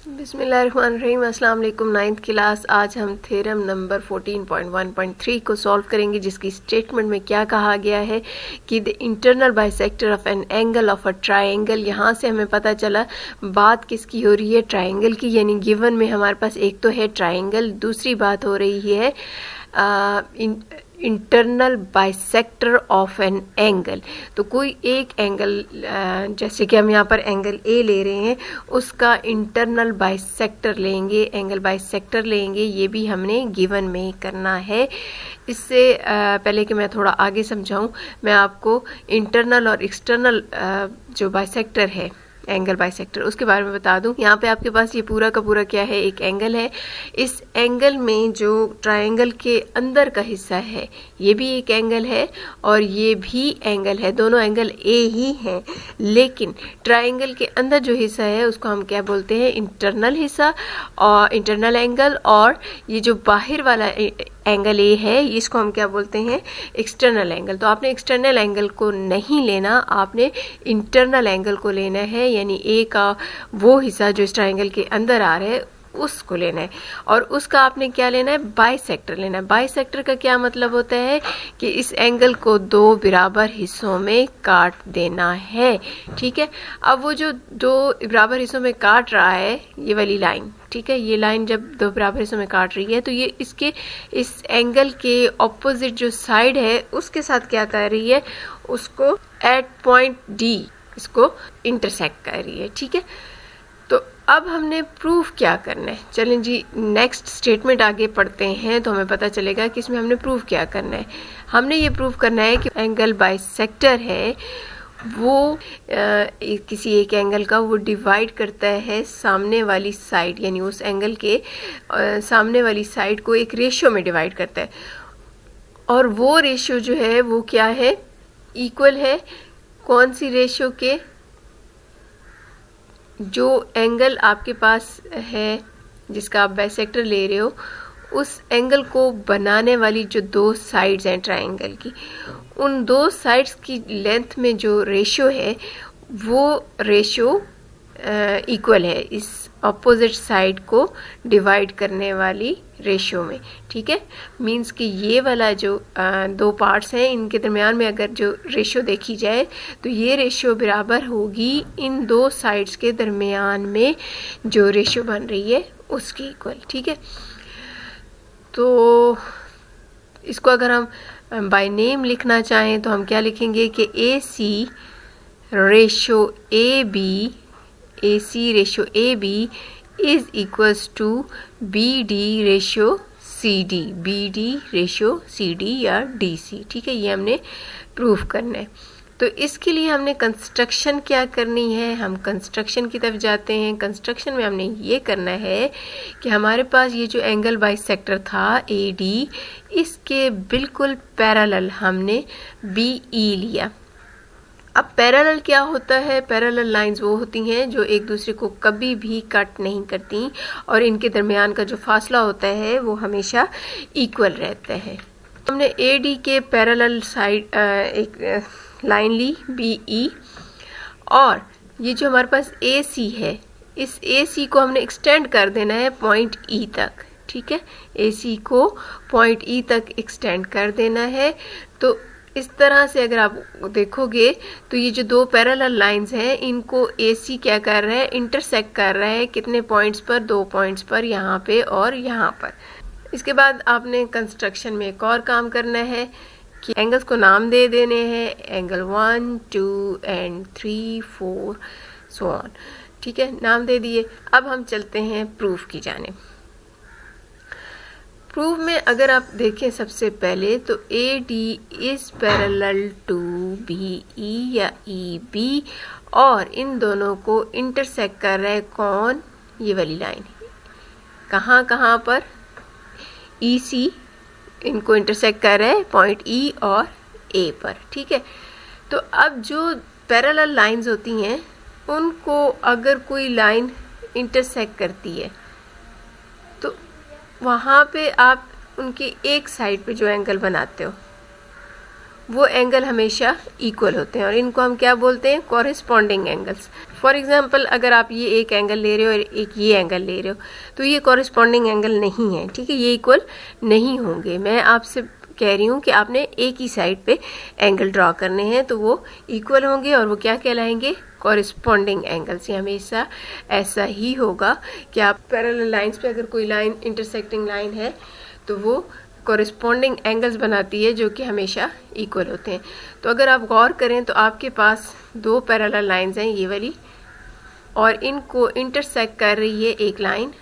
बिस्मिल्लाहिर्रहमानिर्रहीम। अस्सलाम वालेकुम। 9th class. आज हम थ्योरम नंबर 14.1.3 को सॉल्व करेंगे, जिसकी स्टेटमेंट में क्या कहा गया है कि the internal bisector of an angle of a triangle. यहाँ से हमें पता चला बात किसकी हो रही है, ट्रायंगल की। यानी गिवन में हमारे पास एक तो है ट्रायंगल, दूसरी बात हो रही है internal bisector of an angle. तो कोई एक एंगल, जैसे कि हम यहाँ पर एंगल ए ले रहे हैं, उसका इंटरनल बाइसेक्टर लेंगे, एंगल बाइसेक्टर लेंगे। ये भी हमने गिवन में करना है। इससे पहले कि मैं थोड़ा आगे समझाऊं, मैं आपको इंटरनल और एक्सटर्नल जो बाइसेक्टर है, एंगल बाइसेक्टर, उसके बारे में बता दूं। यहाँ पे आपके पास ये पूरा का पूरा क्या है, एक एंगल है। इस एंगल में जो ट्रायंगल के अंदर का हिस्सा है, ये भी एक एंगल है और ये भी एंगल है। दोनों एंगल ए ही हैं, लेकिन ट्रायंगल के अंदर जो हिस्सा है उसको हम क्या बोलते हैं, इंटरनल हिस्सा और इंटरनल एंगल। और ये जो बाहर वाला एंगल ए है, इसको हम क्या बोलते हैं, एक्सटर्नल एंगल। तो आपने एक्सटर्नल एंगल को नहीं लेना, आपने इंटरनल एंगल को लेना है। यानी ए का वो हिस्सा जो इस ट्रायंगल के अंदर आ रहा है उसको लेना है, और उसका आपने क्या लेना है, बाइसेक्टर लेना है। बाइसेक्टर का क्या मतलब होता है कि इस एंगल को दो बराबर हिस्सों में काट देना है। ठीक है। अब वो जो दो बराबर हिस्सों में काट रहा है, ये वाली लाइन, ठीक है, ये लाइन जब दो बराबर हिस्सों में काट रही है, तो ये इसके इस एंगल के ऑपोजिट जो साइड है उसके साथ क्या कर रही है, उसको एट पॉइंट डी इसको इंटरसेक्ट कर रही है। ठीक है। तो अब हमने प्रूफ क्या करना है, चलें जी नेक्स्ट स्टेटमेंट आगे पढ़ते हैं, तो हमें पता चलेगा कि इसमें हमने प्रूफ क्या करना है। हमने ये प्रूफ करना है कि एंगल बाइसेक्टर है वो किसी एक एंगल का वो डिवाइड करता है सामने वाली साइड, यानी उस एंगल के सामने वाली साइड को एक रेशियो में डिवाइड करता है। और वो रेशियो जो है वो क्या है, इक्वल है कौन सी रेशियो के, जो एंगल आपके पास है जिसका आप बाइसेक्टर ले रहे हो, उस एंगल को बनाने वाली जो दो साइड्स हैं ट्रायंगल की, उन दो साइड्स की लेंथ में जो रेशियो है वो रेशियो इक्वल है इस अपोजिट साइड को डिवाइड करने वाली रेशियो में। ठीक है। मींस कि ये वाला जो दो पार्ट्स हैं, इनके दरमियान में अगर जो रेशियो देखी जाए तो ये रेशियो बराबर होगी इन दो साइड्स के दरमियान में जो रेशियो बन रही है उसकी इक्वल। ठीक है। तो इसको अगर हम बाय नेम लिखना चाहें तो हम क्या लिखेंगे कि A C ratio A B, A C ratio A B is equals to B D ratio C D, B D ratio C D या डी सी। ठीक है। ये हमने प्रूफ करना है। तो इसके लिए हमने कंस्ट्रक्शन क्या करनी है, हम कंस्ट्रक्शन की तरफ जाते हैं। कंस्ट्रक्शन में हमने ये करना है कि हमारे पास ये जो एंगल बाइसेक्टर था ए डी, इसके बिल्कुल पैरेलल हमने बी ई लिया। अब पैरेलल क्या होता है, पैरेलल लाइंस वो होती हैं जो एक दूसरे को कभी भी कट नहीं करती और इनके दरमियान का जो फासला होता है वो हमेशा इक्वल रहता है। हमने ए डी के पैरेलल साइड एक लाइन ली बी ई, और ये जो हमारे पास ए सी है, इस ए सी को हमने एक्सटेंड कर देना है पॉइंट ई तक। ठीक है। ए सी को पॉइंट ई तक एक्सटेंड कर देना है। तो इस तरह से अगर आप देखोगे तो ये जो दो पैरेलल लाइंस हैं, इनको AC क्या कर रहा है, इंटरसेक्ट कर रहा है कितने पॉइंट्स पर, दो पॉइंट्स पर, यहाँ पे और यहाँ पर। इसके बाद आपने कंस्ट्रक्शन में एक और काम करना है कि एंगल्स को नाम दे देने हैं, एंगल 1, 2 एंड 3, 4 सो ऑन। ठीक है, नाम दे दिए। अब हम चलते हैं प्रूफ की जानिब। प्रूफ में अगर आप देखें सबसे पहले तो A D is parallel to B E या ई बी, और इन दोनों को इंटरसेक्ट कर रहा है कौन, ये वाली लाइन। कहाँ कहाँ पर, ई सी इनको इंटरसेक्ट कर रहा है पॉइंट ई और ए पर। ठीक है। तो अब जो पैरेलल लाइंस होती हैं उनको अगर कोई लाइन इंटरसेक्ट करती है तो वहाँ पे आप उनकी एक साइड पे जो एंगल बनाते हो वो एंगल हमेशा इक्वल होते हैं और इनको हम क्या बोलते हैं, कॉरेस्पॉन्डिंग एंगल्स। फॉर एग्जांपल अगर आप ये एक एंगल ले रहे हो और एक ये एंगल ले रहे हो तो ये कॉरेस्पॉन्डिंग एंगल नहीं है, ठीक है, ये इक्वल नहीं होंगे। मैं आपसे कह रही हूँ कि आपने एक ही साइड पे एंगल ड्रॉ करने हैं तो वो इक्वल होंगे और वो क्या कहलाएंगे, कॉरेस्पॉन्डिंग एंगल्स। ये हमेशा ऐसा ही होगा कि आप पैरेलल लाइंस पे अगर कोई लाइन इंटरसेक्टिंग लाइन है तो वो कॉरेस्पॉन्डिंग एंगल्स बनाती है जो कि हमेशा इक्वल होते हैं। तो अगर आप गौर करें तो आपके पास दो पैरेलल लाइंस हैं, ये वाली, और इनको इंटरसेक्ट कर रही है एक लाइन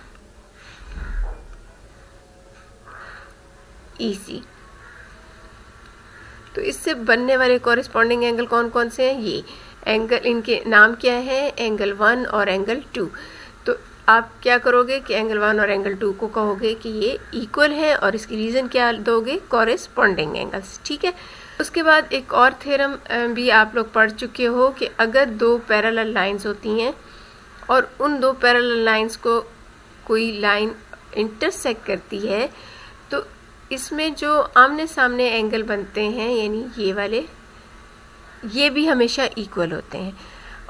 EC। तो इससे बनने वाले कॉरेस्पॉन्डिंग एंगल कौन कौन से हैं, ये एंगल, इनके नाम क्या है, एंगल 1 और एंगल 2। तो आप क्या करोगे कि एंगल 1 और एंगल 2 को कहोगे कि ये इक्वल है और इसकी रीज़न क्या दोगे, कॉरेस्पॉन्डिंग एंगल्स, ठीक है। उसके बाद एक और थ्योरम भी आप लोग पढ़ चुके हो कि अगर दो पैरेलल लाइंस होती हैं और उन दो पैरेलल लाइंस को कोई लाइन इंटरसेक्ट करती है तो इसमें जो आमने सामने एंगल बनते हैं यानी ये वाले, ये भी हमेशा इक्वल होते हैं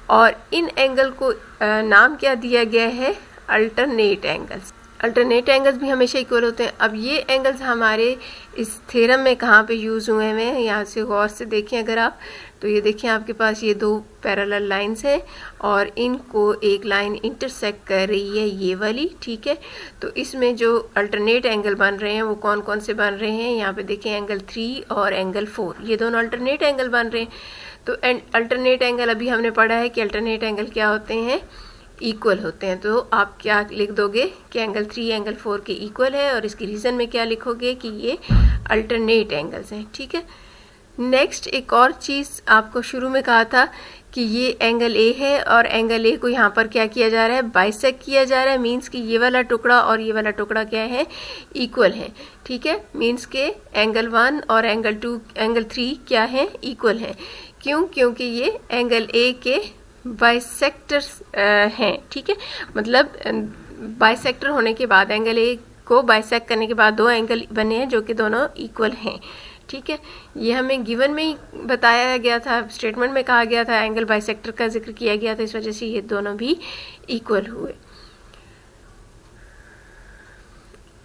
और इन एंगल को नाम क्या दिया गया है, अल्टरनेट एंगल्स। अल्टरनेट एंगल्स भी हमेशा इक्वल होते हैं। अब ये एंगल्स हमारे इस थ्योरम में कहाँ पे यूज़ हुए हैं, यहाँ से गौर से देखें अगर आप, तो ये देखिए आपके पास ये दो पैरेलल लाइंस हैं और इनको एक लाइन इंटरसेक्ट कर रही है ये वाली, ठीक है। तो इसमें जो अल्टरनेट एंगल बन रहे हैं वो कौन कौन से बन रहे हैं, यहाँ पे देखें एंगल 3 और एंगल 4, ये दोनों अल्टरनेट एंगल बन रहे हैं। तो अल्टरनेट एंगल अभी हमने पढ़ा है कि अल्टरनेट एंगल क्या होते हैं, इक्वल होते हैं। तो आप क्या लिख दोगे कि एंगल 3 एंगल 4 के इक्वल है और इसकी रीज़न में क्या लिखोगे कि ये अल्टरनेट एंगल्स हैं, ठीक है। नेक्स्ट एक और चीज़ आपको शुरू में कहा था कि ये एंगल A है और एंगल A को यहाँ पर क्या किया जा रहा है, बाइसेक्ट किया जा रहा है। मीन्स कि ये वाला टुकड़ा और ये वाला टुकड़ा क्या है, इक्वल है, ठीक है। मीन्स के एंगल 1 और एंगल 2 एंगल 3 क्या है, इक्वल है। क्यों, क्योंकि ये एंगल A के बाइसेक्टर्स हैं, ठीक है। मतलब बाइसेक्टर होने के बाद एंगल A को बाइसेक्ट करने के बाद दो एंगल बने हैं जो कि दोनों इक्वल हैं, ठीक है। ये हमें गिवन में ही बताया गया था, स्टेटमेंट में कहा गया था, एंगल बाइसेक्टर का जिक्र किया गया था, इस वजह से ये दोनों भी इक्वल हुए।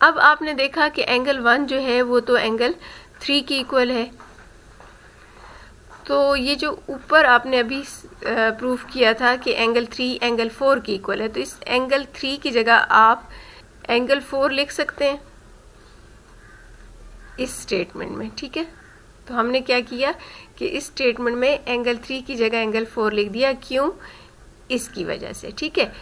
अब आपने देखा कि एंगल 1 जो है वो तो एंगल 3 की इक्वल है। तो ये जो ऊपर आपने अभी प्रूफ किया था कि एंगल 3 एंगल 4 की इक्वल है, तो इस एंगल 3 की जगह आप एंगल 4 लिख सकते हैं इस स्टेटमेंट में, ठीक है। तो हमने क्या किया कि इस स्टेटमेंट में एंगल 3 की जगह एंगल 4 लिख दिया, क्यों, इसकी वजह से, ठीक है।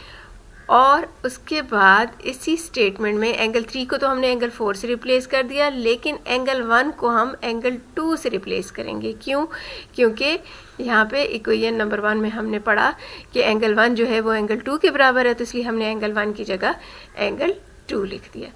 और उसके बाद इसी स्टेटमेंट में एंगल 3 को तो हमने एंगल 4 से रिप्लेस कर दिया, लेकिन एंगल 1 को हम एंगल 2 से रिप्लेस करेंगे। क्यों, क्योंकि यहाँ पे इक्वेशन नंबर 1 में हमने पढ़ा कि एंगल 1 जो है वो एंगल 2 के बराबर है, तो इसलिए हमने एंगल 1 की जगह एंगल 2 लिख दिया।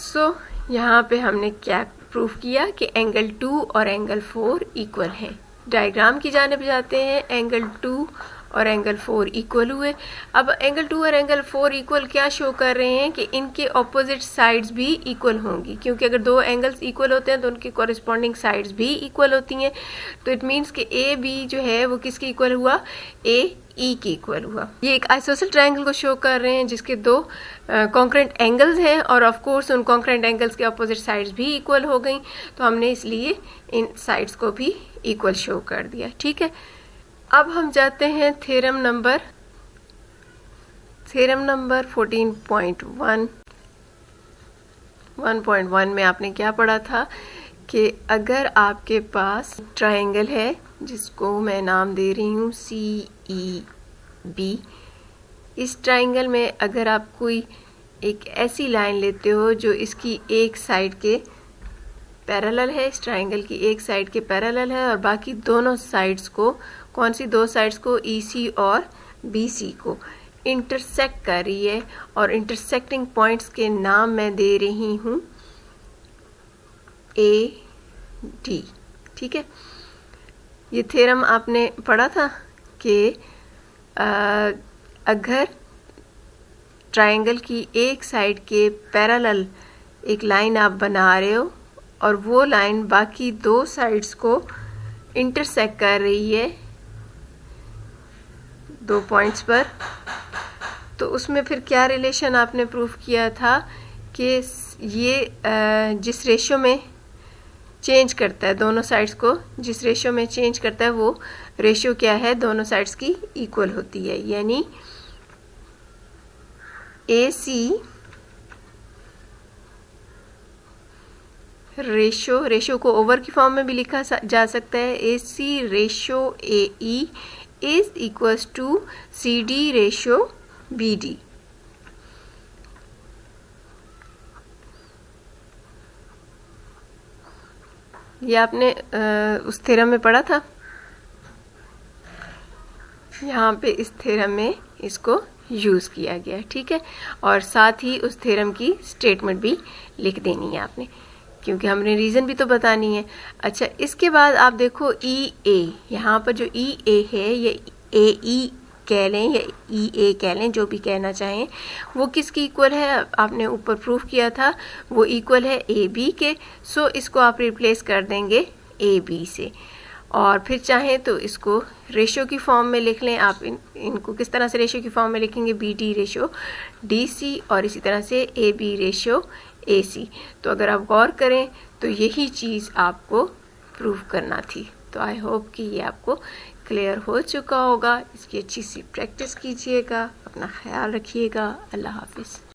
सो यहाँ पे हमने क्या प्रूफ किया कि एंगल 2 और एंगल 4 इक्वल हैं। डायग्राम की जानिब जाते हैं, एंगल 2 और एंगल 4 इक्वल हुए। अब एंगल 2 और एंगल 4 इक्वल क्या शो कर रहे हैं कि इनके ऑपोजिट साइड्स भी इक्वल होंगी, क्योंकि अगर दो एंगल्स इक्वल होते हैं तो उनकी कॉरेस्पॉन्डिंग साइड्स भी इक्वल होती हैं। तो इट मीन्स कि ए बी जो है वो किसकी इक्वल हुआ, ए ई की इक्वल हुआ। ये एक आइसोसेल ट्रायंगल को शो कर रहे हैं जिसके दो कॉन्क्रेंट एंगल्स हैं और ऑफ कोर्स उन कॉन्क्रेंट एंगल्स के ऑपोजिट साइड्स भी इक्वल हो गई, तो हमने इसलिए इन साइड्स को भी इक्वल शो कर दिया, ठीक है। अब हम जाते हैं थ्योरम नंबर 14.1 1.1 में आपने क्या पढ़ा था कि अगर आपके पास ट्रायंगल है जिसको मैं नाम दे रही हूँ CEB, इस ट्रायंगल में अगर आप कोई एक ऐसी लाइन लेते हो जो इसकी एक साइड के पैरेलल है, इस ट्रायंगल की एक साइड के पैरेलल है और बाकी दोनों साइड्स को, कौन सी दो साइड्स को, EC और BC को इंटरसेक्ट कर रही है और इंटरसेक्टिंग पॉइंट्स के नाम मैं दे रही हूँ AD, ठीक है। ये थ्योरम आपने पढ़ा था कि अगर ट्रायंगल की एक साइड के पैरेलल एक लाइन आप बना रहे हो और वो लाइन बाकी दो साइड्स को इंटरसेक्ट कर रही है दो पॉइंट्स पर, तो उसमें फिर क्या रिलेशन आपने प्रूफ किया था कि ये जिस रेशियो में चेंज करता है दोनों साइड्स को, जिस रेशियो में चेंज करता है वो रेशियो क्या है, दोनों साइड्स की इक्वल होती है। यानी AC रेशियो को ओवर की फॉर्म में भी लिखा जा सकता है। AC ratio AE is equals to CD ratio BD। ये आपने उस थ्योरम में पढ़ा था, यहाँ पे इस थ्योरम में इसको यूज़ किया गया, ठीक है। और साथ ही उस थ्योरम की स्टेटमेंट भी लिख देनी है आपने, क्योंकि हमने रीज़न भी तो बतानी है। अच्छा, इसके बाद आप देखो EA, यहाँ पर जो EA है ये AE कह लें या EA कह लें, जो भी कहना चाहें, वो किसकी इक्वल है, आपने ऊपर प्रूफ किया था, वो इक्वल है AB के। सो इसको आप रिप्लेस कर देंगे AB से, और फिर चाहें तो इसको रेशियो की फॉर्म में लिख लें आप। इनको किस तरह से रेशियो की फॉर्म में लिखेंगे, BD रेशियो DC और इसी तरह से AB रेशियो AC। तो अगर आप गौर करें तो यही चीज़ आपको प्रूव करना थी। तो आई होप कि ये आपको क्लियर हो चुका होगा। इसकी अच्छी सी प्रैक्टिस कीजिएगा, अपना ख्याल रखिएगा। अल्लाह हाफिज़।